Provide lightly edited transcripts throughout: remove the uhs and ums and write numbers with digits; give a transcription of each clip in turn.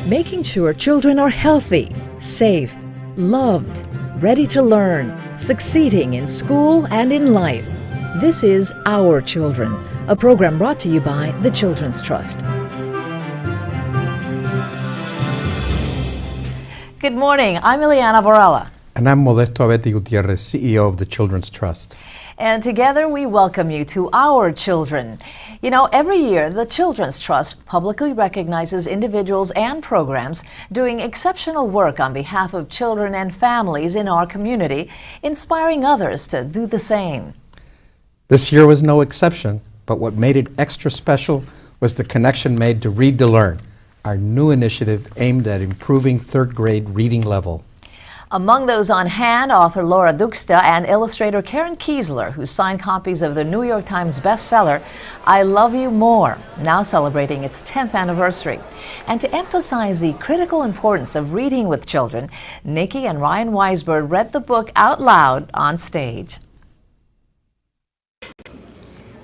Making sure children are healthy, safe, loved, ready to learn, succeeding in school and in life. This is Our Children, a program brought to you by the Children's Trust. Good morning, I'm Ileana Vorella. And I'm Modesto Abeti Gutierrez, CEO of the Children's Trust. And together we welcome you to Our Children. You know, every year the Children's Trust publicly recognizes individuals and programs doing exceptional work on behalf of children and families in our community, inspiring others to do the same. This year was no exception, but what made it extra special was the connection made to Read to Learn, our new initiative aimed at improving third grade reading level. Among those on hand, author Laura Duxta and illustrator Karen Kiesler, who signed copies of the New York Times bestseller, I Love You More, now celebrating its 10th anniversary. And to emphasize the critical importance of reading with children, Nikki and Ryan Weisberg read the book out loud on stage.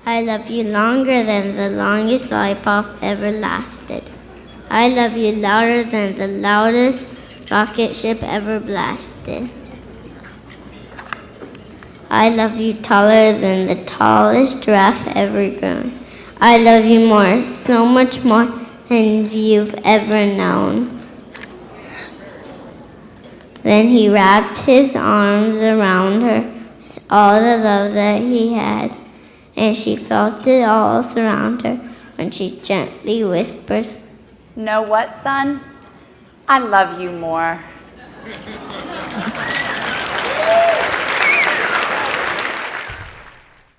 I love you longer than the longest lollipop ever lasted. I love you louder than the loudest rocket ship ever blasted. I love you taller than the tallest giraffe ever grown. I love you more, so much more than you've ever known. Then he wrapped his arms around her with all the love that he had, and she felt it all surround her when she gently whispered, "Know what, son? I love you more."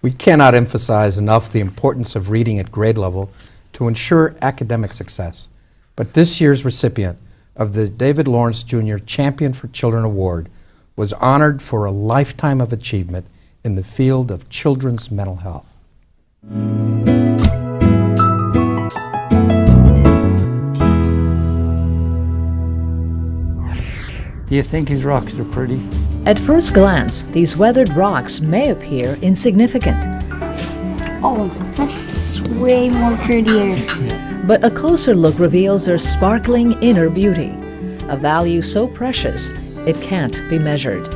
We cannot emphasize enough the importance of reading at grade level to ensure academic success. But this year's recipient of the David Lawrence Jr. Champion for Children Award was honored for a lifetime of achievement in the field of children's mental health. Do you think his rocks are pretty? At first glance, these weathered rocks may appear insignificant. "Oh, that's way more prettier." But a closer look reveals their sparkling inner beauty, a value so precious it can't be measured.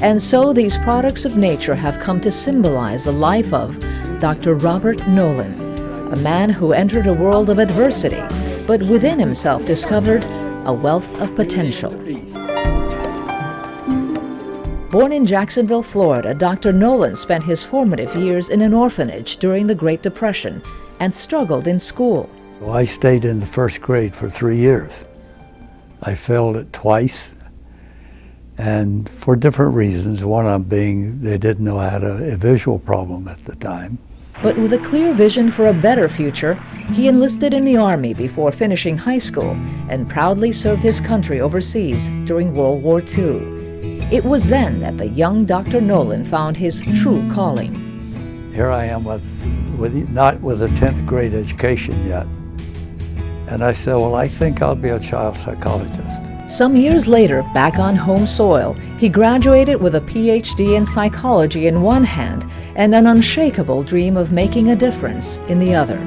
And so these products of nature have come to symbolize the life of Dr. Robert Nolan, a man who entered a world of adversity, but within himself discovered a wealth of potential. Born in Jacksonville, Florida, Dr. Nolan spent his formative years in an orphanage during the Great Depression and struggled in school. Well, I stayed in the first grade for 3 years. I failed it twice, and for different reasons. One of them being they didn't know I had a visual problem at the time. But with a clear vision for a better future, he enlisted in the Army before finishing high school and proudly served his country overseas during World War II. It was then that the young Dr. Nolan found his true calling. Here I am not with a 10th grade education yet. And I said, well, I think I'll be a child psychologist. Some years later, back on home soil, he graduated with a PhD in psychology in one hand and an unshakable dream of making a difference in the other.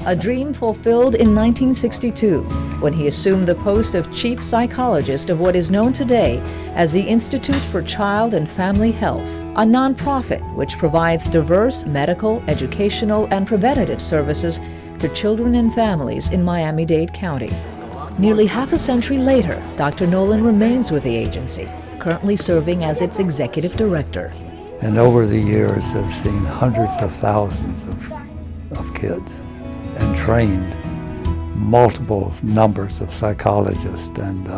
A dream fulfilled in 1962 when he assumed the post of chief psychologist of what is known today as the Institute for Child and Family Health, a nonprofit which provides diverse medical, educational, and preventative services to children and families in Miami-Dade County. Nearly half a century later, Dr. Nolan remains with the agency, currently serving as its executive director. And over the years, I've seen hundreds of thousands of kids and trained multiple numbers of psychologists and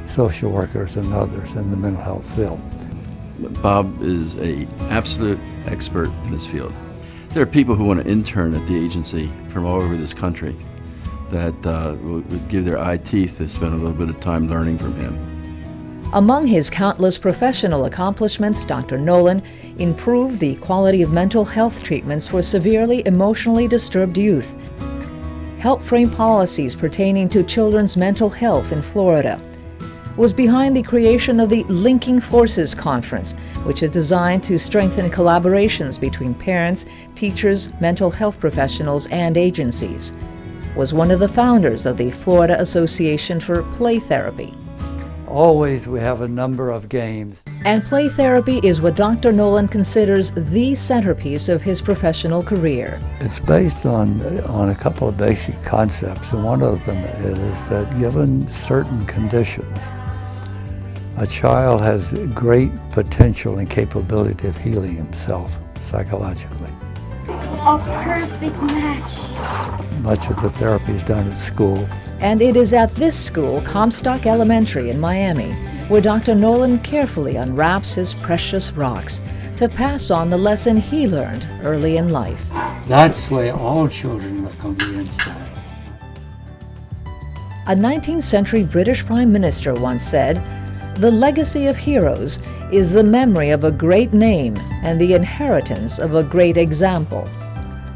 social workers and others in the mental health field. Bob is an absolute expert in this field. There are people who want to intern at the agency from all over this country that would give their eye teeth to spend a little bit of time learning from him. Among his countless professional accomplishments, Dr. Nolan improved the quality of mental health treatments for severely emotionally disturbed youth, helped frame policies pertaining to children's mental health in Florida, was behind the creation of the Linking Forces Conference, which is designed to strengthen collaborations between parents, teachers, mental health professionals, and agencies, was one of the founders of the Florida Association for Play Therapy. Always we have a number of games. And play therapy is what Dr. Nolan considers the centerpiece of his professional career. It's based on a couple of basic concepts, and one of them is that given certain conditions, a child has great potential and capability of healing himself psychologically. A perfect match. Much of the therapy is done at school. And it is at this school, Comstock Elementary in Miami, where Dr. Nolan carefully unwraps his precious rocks to pass on the lesson he learned early in life. That's the way all children look on the inside. A 19th century British Prime Minister once said, "The legacy of heroes is the memory of a great name and the inheritance of a great example."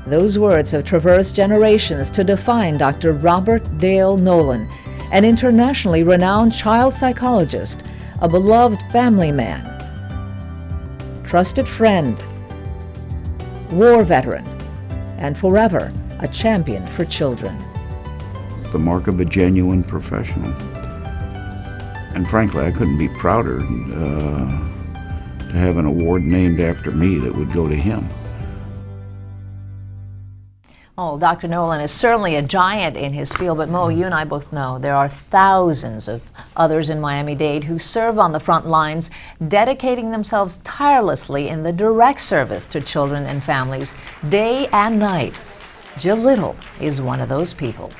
Those words have traversed generations to define Dr. Robert Dale Nolan, an internationally renowned child psychologist, a beloved family man, trusted friend, war veteran, and forever a champion for children. The mark of a genuine professional. And frankly, I couldn't be prouder to have an award named after me that would go to him. Oh, Dr. Nolan is certainly a giant in his field, but Mo, you and I both know there are thousands of others in Miami-Dade who serve on the front lines, dedicating themselves tirelessly in the direct service to children and families, day and night. Jill Little is one of those people.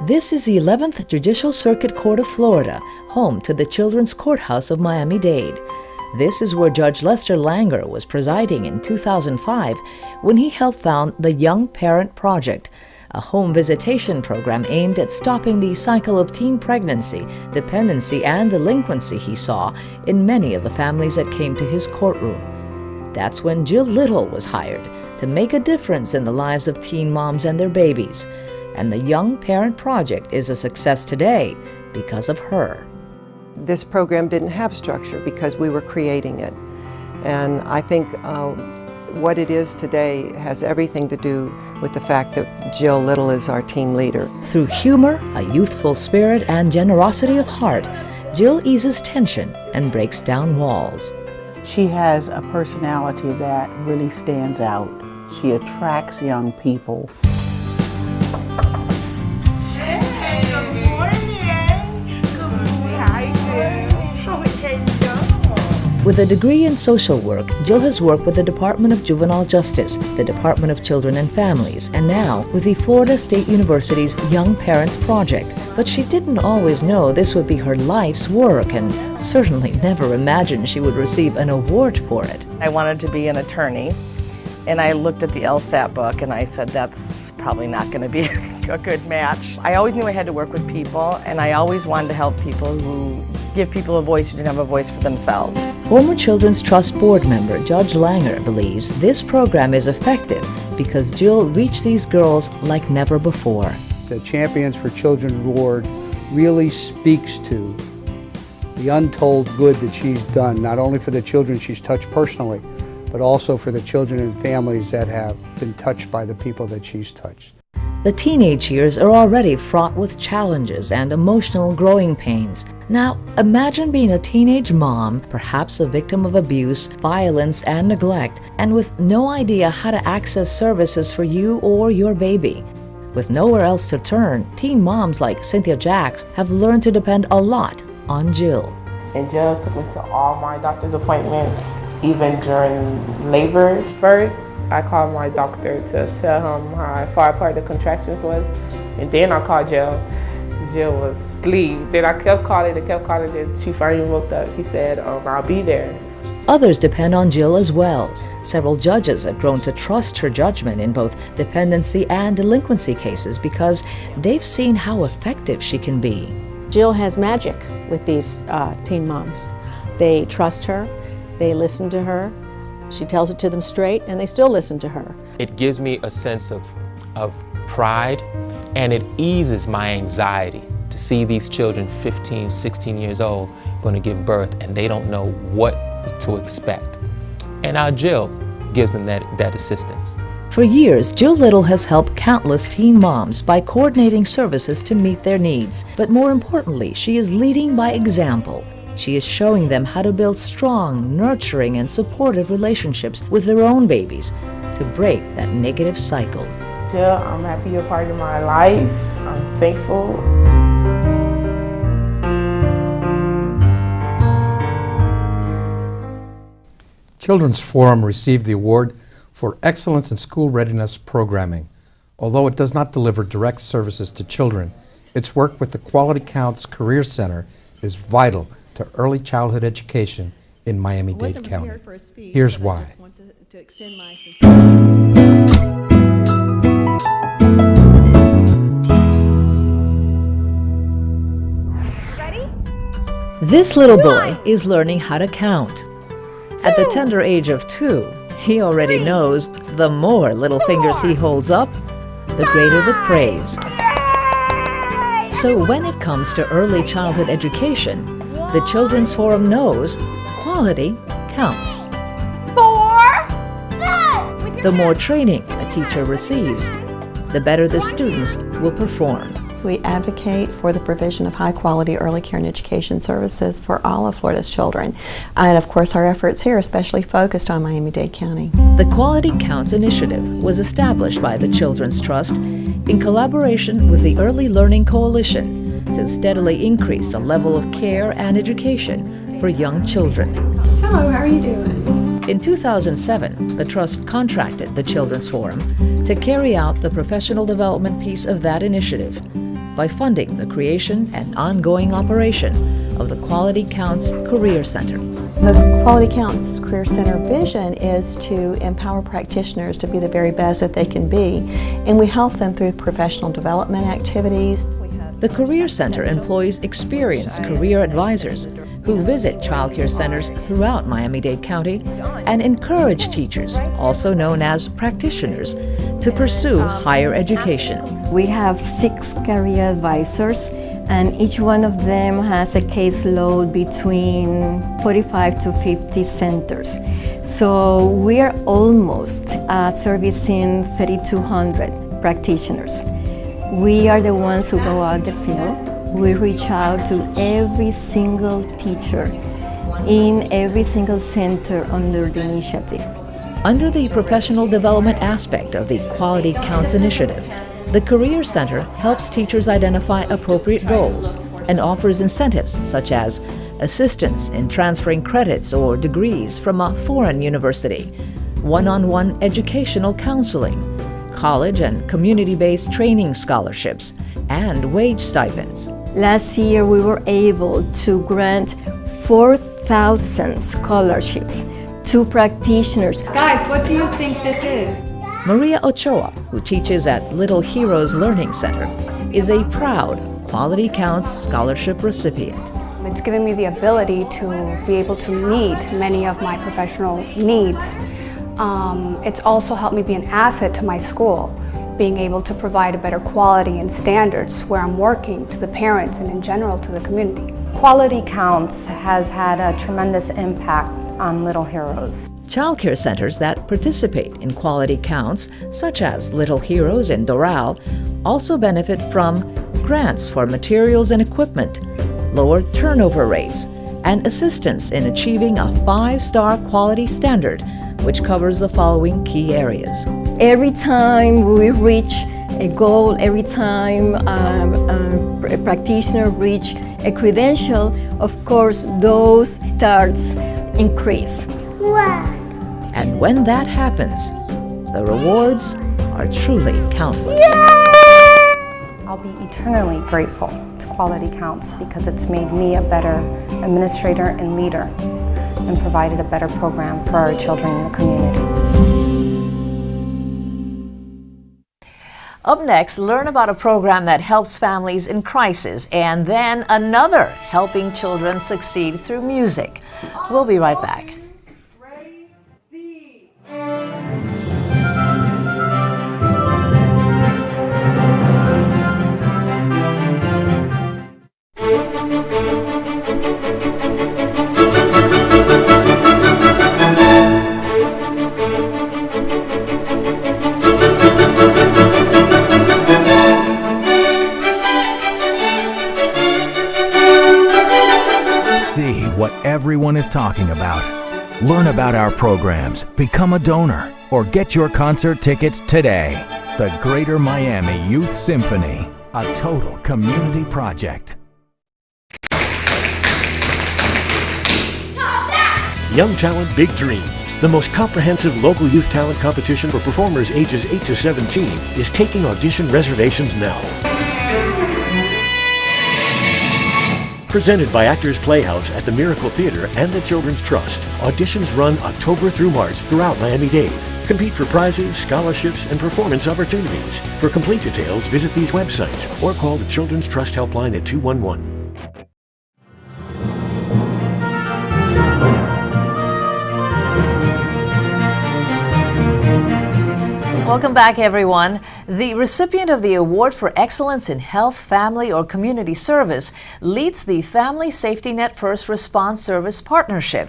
This is the 11th Judicial Circuit Court of Florida, home to the Children's Courthouse of Miami-Dade. This is where Judge Lester Langer was presiding in 2005 when he helped found the Young Parent Project, a home visitation program aimed at stopping the cycle of teen pregnancy, dependency, and delinquency he saw in many of the families that came to his courtroom. That's when Jill Little was hired to make a difference in the lives of teen moms and their babies. And the Young Parent Project is a success today because of her. This program didn't have structure because we were creating it. And I think what it is today has everything to do with the fact that Jill Little is our team leader. Through humor, a youthful spirit, and generosity of heart, Jill eases tension and breaks down walls. She has a personality that really stands out. She attracts young people. With a degree in social work, Jill has worked with the Department of Juvenile Justice, the Department of Children and Families, and now with the Florida State University's Young Parents Project. But she didn't always know this would be her life's work, and certainly never imagined she would receive an award for it. I wanted to be an attorney, and I looked at the LSAT book and I said, that's probably not going to be a good match. I always knew I had to work with people, and I always wanted to help people who give people a voice who didn't have a voice for themselves. Former Children's Trust Board member Judge Langer believes this program is effective because Jill reached these girls like never before. The Champions for Children Award really speaks to the untold good that she's done, not only for the children she's touched personally, but also for the children and families that have been touched by the people that she's touched. The teenage years are already fraught with challenges and emotional growing pains. Now, imagine being a teenage mom, perhaps a victim of abuse, violence, and neglect, and with no idea how to access services for you or your baby. With nowhere else to turn, teen moms like Cynthia Jacks have learned to depend a lot on Jill. And Jill took me to all my doctor's appointments, even during labor. First, I called my doctor to tell him how far apart the contractions was, and then I called Jill. Jill was asleep. Then I kept calling and she finally woke up. She said, I'll be there. Others depend on Jill as well. Several judges have grown to trust her judgment in both dependency and delinquency cases because they've seen how effective she can be. Jill has magic with these teen moms. They trust her, they listen to her, she tells it to them straight, and they still listen to her. It gives me a sense of pride, and it eases my anxiety to see these children 15, 16 years old going to give birth and they don't know what to expect. And our Jill gives them that assistance. For years, Jill Little has helped countless teen moms by coordinating services to meet their needs. But more importantly, she is leading by example. She is showing them how to build strong, nurturing, and supportive relationships with their own babies to break that negative cycle. Jill, I'm happy you're part of my life. I'm thankful. Children's Forum received the award for Excellence in School Readiness Programming. Although it does not deliver direct services to children, its work with the Quality Counts Career Center is vital to early childhood education in Miami-Dade County. Here's why. This little boy is learning how to count. At the tender age of 2, he already knows the more little fingers he holds up, the greater the praise. So when it comes to early childhood education, the Children's Forum knows quality counts. 4. The more training a teacher receives, the better the students will perform. We advocate for the provision of high-quality early care and education services for all of Florida's children. And of course, our efforts here are especially focused on Miami-Dade County. The Quality Counts initiative was established by the Children's Trust in collaboration with the Early Learning Coalition to steadily increase the level of care and education for young children. Hello, how are you doing? In 2007, the Trust contracted the Children's Forum to carry out the professional development piece of that initiative by funding the creation and ongoing operation of the Quality Counts Career Center. The Quality Counts Career Center vision is to empower practitioners to be the very best that they can be, and we help them through professional development activities. The Career Center employs experienced career advisors who visit child care centers throughout Miami-Dade County and encourage teachers, also known as practitioners, to pursue higher education. We have 6 career advisors, and each one of them has a caseload between 45 to 50 centers. So we are almost servicing 3,200 practitioners. We are the ones who go out the field. We reach out to every single teacher in every single center under the initiative. Under the professional development aspect of the Quality Counts initiative, the Career Center helps teachers identify appropriate goals and offers incentives such as assistance in transferring credits or degrees from a foreign university, one-on-one educational counseling, college and community-based training scholarships, and wage stipends. Last year, we were able to grant 4,000 scholarships to practitioners. Guys, what do you think this is? Maria Ochoa, who teaches at Little Heroes Learning Center, is a proud Quality Counts scholarship recipient. It's given me the ability to be able to meet many of my professional needs. It's also helped me be an asset to my school, being able to provide a better quality and standards where I'm working to the parents and in general to the community. Quality Counts has had a tremendous impact on Little Heroes. Child care centers that participate in Quality Counts, such as Little Heroes in Doral, also benefit from grants for materials and equipment, lower turnover rates, and assistance in achieving a 5-star quality standard, which covers the following key areas. Every time we reach a goal, every time a practitioner reach a credential, of course, those stars increase. Wow. And when that happens, the rewards are truly countless. I'll be eternally grateful to Quality Counts because it's made me a better administrator and leader and provided a better program for our children in the community. Up next, learn about a program that helps families in crisis, and then another helping children succeed through music. We'll be right back. everyone is talking about. Learn about our programs, become a donor, or get your concert tickets today. The Greater Miami Youth Symphony, a total community project. Young Talent, Big Dreams, the most comprehensive local youth talent competition for performers ages 8 to 17, is taking audition reservations now. Presented by Actors Playhouse at the Miracle Theater and the Children's Trust, auditions run October through March throughout Miami-Dade. Compete for prizes, scholarships, and performance opportunities. For complete details, visit these websites or call the Children's Trust helpline at 211. Welcome back, everyone. The recipient of the Award for Excellence in Health, Family, or Community Service leads the Family Safety Net First Response Service Partnership.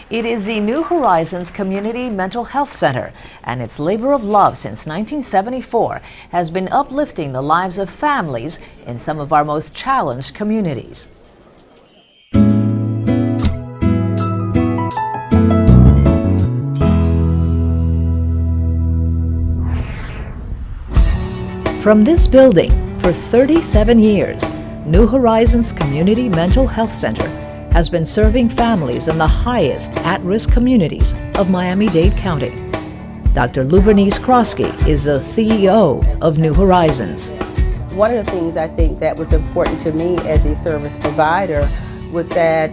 It is the New Horizons Community Mental Health Center, and its labor of love since 1974 has been uplifting the lives of families in some of our most challenged communities. From this building, for 37 years, New Horizons Community Mental Health Center has been serving families in the highest at-risk communities of Miami-Dade County. Dr. Lubernice Krosky is the CEO of New Horizons. One of the things I think that was important to me as a service provider was that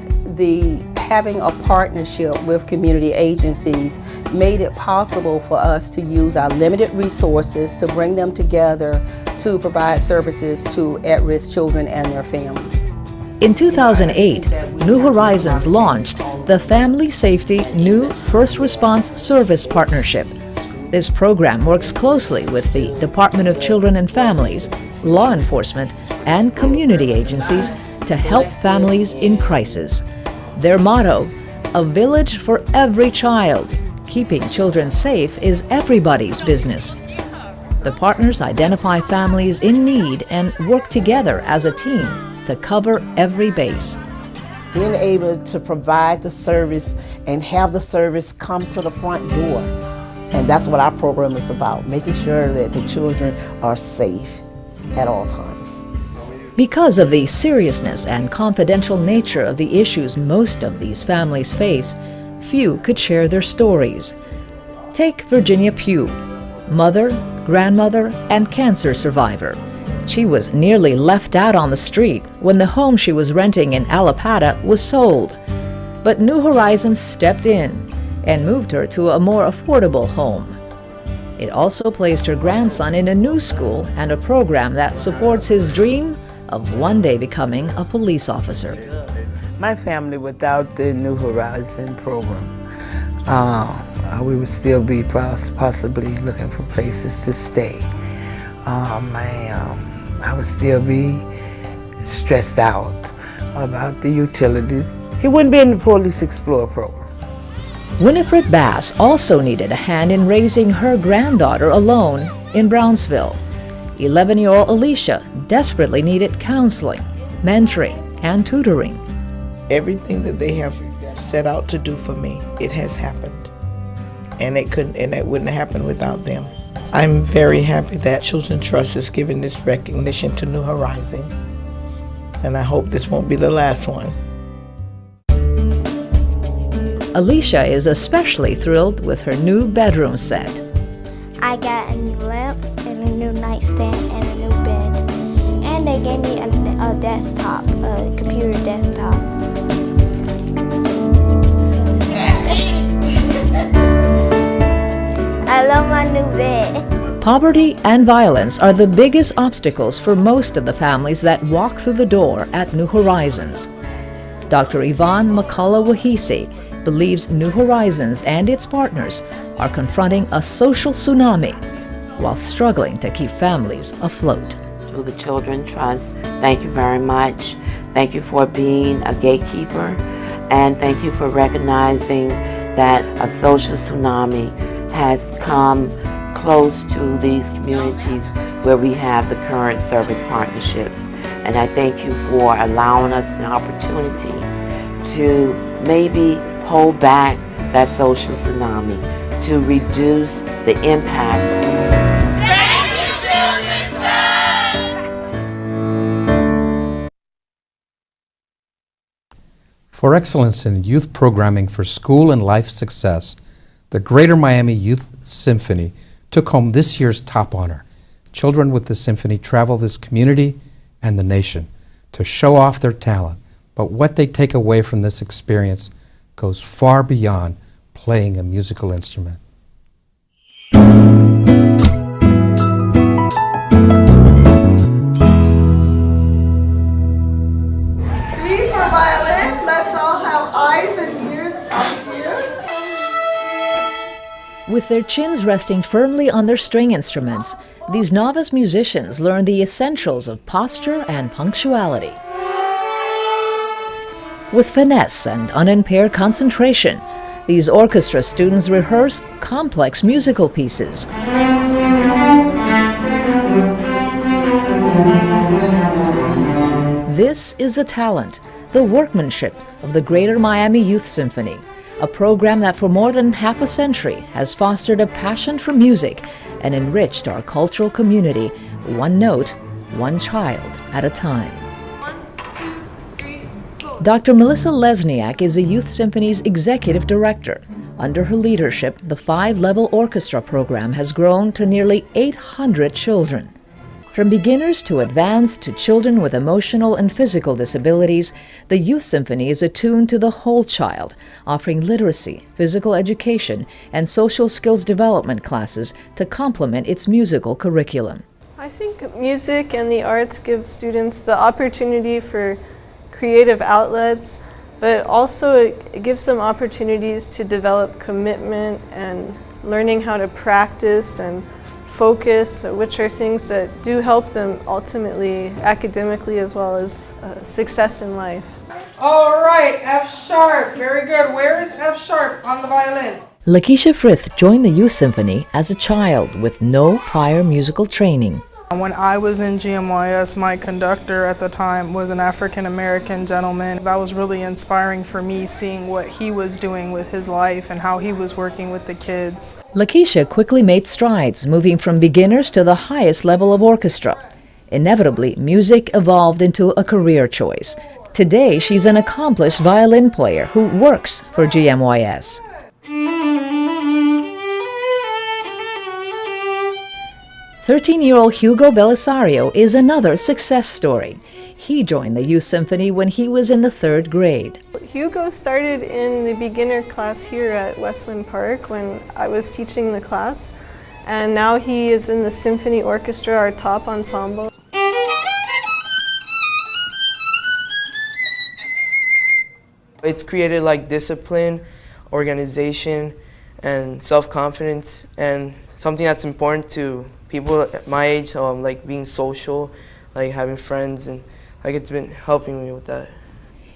having a partnership with community agencies made it possible for us to use our limited resources to bring them together to provide services to at-risk children and their families. In 2008, New Horizons launched the Family Safety New First Response Service Partnership. This program works closely with the Department of Children and Families, law enforcement, and community agencies to help families in crisis. Their motto, "A village for every child." Keeping children safe is everybody's business. The partners identify families in need and work together as a team to cover every base. Being able to provide the service and have the service come to the front door. And that's what our program is about, making sure that the children are safe at all times. Because of the seriousness and confidential nature of the issues most of these families face, few could share their stories. Take Virginia Pugh, mother, grandmother, and cancer survivor. She was nearly left out on the street when the home she was renting in Allapattah was sold. But New Horizons stepped in and moved her to a more affordable home. It also placed her grandson in a new school and a program that supports his dream of one day becoming a police officer. My family, without the New Horizon program, we would still be possibly looking for places to stay. I would still be stressed out about the utilities. He wouldn't be in the Police Explorer program. Winifred Bass also needed a hand in raising her granddaughter alone in Brownsville. 11-year-old Alicia desperately needed counseling, mentoring, and tutoring. Everything that they have set out to do for me, it has happened. And it wouldn't have happened without them. I'm very happy that Children's Trust is giving this recognition to New Horizons. And I hope this won't be the last one. Alicia is especially thrilled with her new bedroom set. I got a new lamp and a new nightstand and a new bed. And they gave me a desktop, a computer desktop. I love my new bed. Poverty and violence are the biggest obstacles for most of the families that walk through the door at New Horizons. Dr. Yvonne McCullough-Wahisi believes New Horizons and its partners are confronting a social tsunami while struggling to keep families afloat. To the Children's Trust, thank you very much. Thank you for being a gatekeeper, and thank you for recognizing that a social tsunami has come close to these communities where we have the current service partnerships. And I thank you for allowing us an opportunity to maybe hold back that social tsunami, to reduce the impact. For excellence in youth programming for school and life success, the Greater Miami Youth Symphony took home this year's top honor. Children with the symphony travel this community and the nation to show off their talent, but what they take away from this experience goes far beyond playing a musical instrument. With their chins resting firmly on their string instruments, these novice musicians learn the essentials of posture and punctuality. With finesse and unimpaired concentration, these orchestra students rehearse complex musical pieces. This is the talent, the workmanship of the Greater Miami Youth Symphony, a program that for more than half a century has fostered a passion for music and enriched our cultural community, one note, one child at a time. Dr. Melissa Lesniak is the Youth Symphony's executive director. Under her leadership, the 5-level orchestra program has grown to nearly 800 children. From beginners to advanced to children with emotional and physical disabilities, the Youth Symphony is attuned to the whole child, offering literacy, physical education, and social skills development classes to complement its musical curriculum. I think music and the arts give students the opportunity for creative outlets, but also it gives them opportunities to develop commitment and learning how to practice and focus, which are things that do help them ultimately academically as well as success in life. All right, F sharp, very good. Where is F sharp on the violin? Lakeisha Frith joined the Youth Symphony as a child with no prior musical training. When I was in GMYS, my conductor at the time was an African-American gentleman. That was really inspiring for me, seeing what he was doing with his life and how he was working with the kids. Lakeisha quickly made strides, moving from beginners to the highest level of orchestra. Inevitably, music evolved into a career choice. Today, she's an accomplished violin player who works for GMYS. 13-year-old Hugo Belisario is another success story. He joined the Youth Symphony when he was in the 3rd grade. Hugo started in the beginner class here at Westwind Park when I was teaching the class, and now he is in the symphony orchestra, our top ensemble. It's created like discipline, organization, and self-confidence, and something that's important to people at my age, like being social, like having friends, and like it's been helping me with that.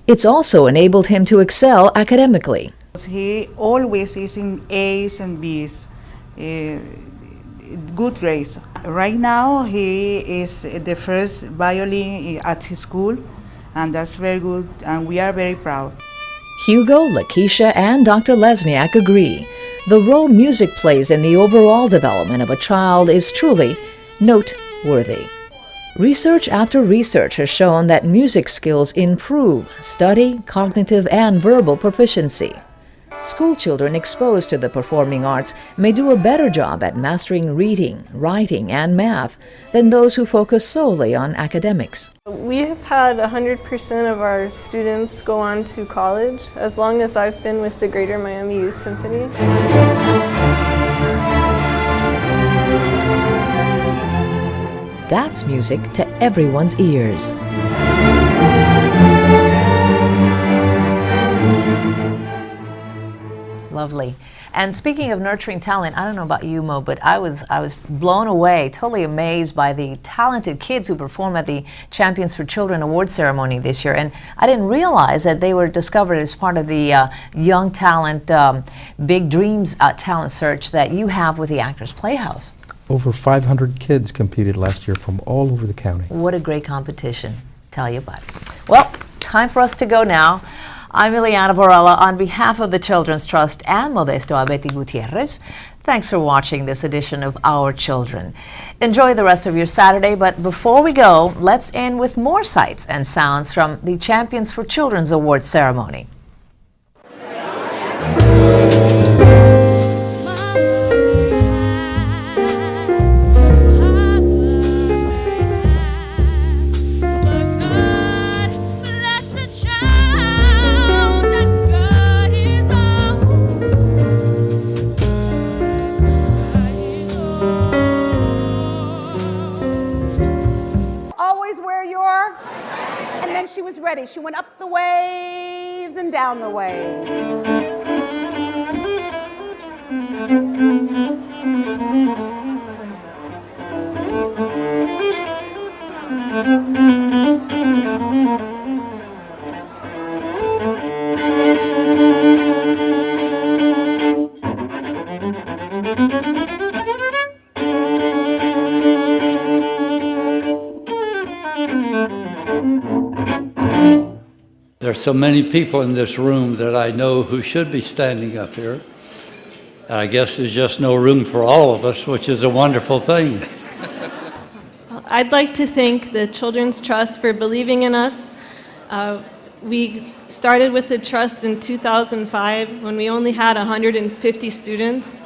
It's also enabled him to excel academically. He always is in A's and B's, good grades. Right now he is the first violin at his school, and that's very good, and we are very proud. Hugo, Lakeisha, and Dr. Lesniak agree. The role music plays in the overall development of a child is truly noteworthy. Research after research has shown that music skills improve study, cognitive, and verbal proficiency. School children exposed to the performing arts may do a better job at mastering reading, writing, and math than those who focus solely on academics. We have had 100% of our students go on to college as long as I've been with the Greater Miami Youth Symphony. That's music to everyone's ears. Lovely. And speaking of nurturing talent, I don't know about you, Mo, but I was blown away, totally amazed by the talented kids who performed at the Champions for Children award ceremony this year. And I didn't realize that they were discovered as part of the Young Talent Big Dreams talent search that you have with the Actors Playhouse. Over 500 kids competed last year from all over the county. What a great competition. Tell you about it. Well, time for us to go now. I'm Ileana Borella on behalf of the Children's Trust and Modesto Abeti Gutierrez. Thanks for watching this edition of Our Children. Enjoy the rest of your Saturday, but before we go, let's end with more sights and sounds from the Champions for Children's Awards ceremony. And then she was ready. She went up the waves and down the waves. There are so many people in this room that I know who should be standing up here. I guess there's just no room for all of us, which is a wonderful thing. I'd like to thank the Children's Trust for believing in us. We started with the trust in 2005 when we only had 150 students,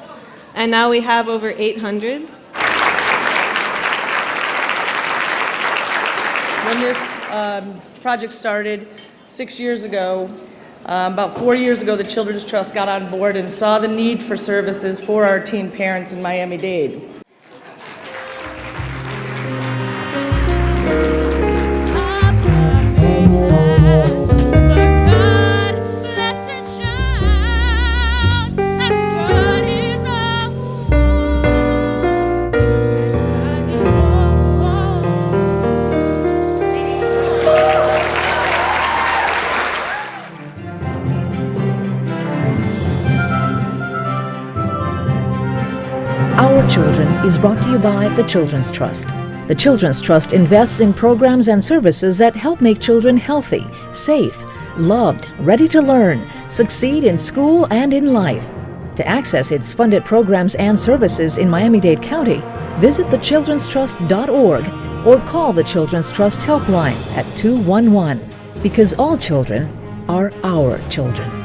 and now we have over 800. When this project started 6 years ago, about 4 years ago, the Children's Trust got on board and saw the need for services for our teen parents in Miami-Dade. Our Children is brought to you by the Children's Trust. The Children's Trust invests in programs and services that help make children healthy, safe, loved, ready to learn, succeed in school and in life. To access its funded programs and services in Miami-Dade County, visit thechildrenstrust.org or call the Children's Trust helpline at 211, because all children are our children.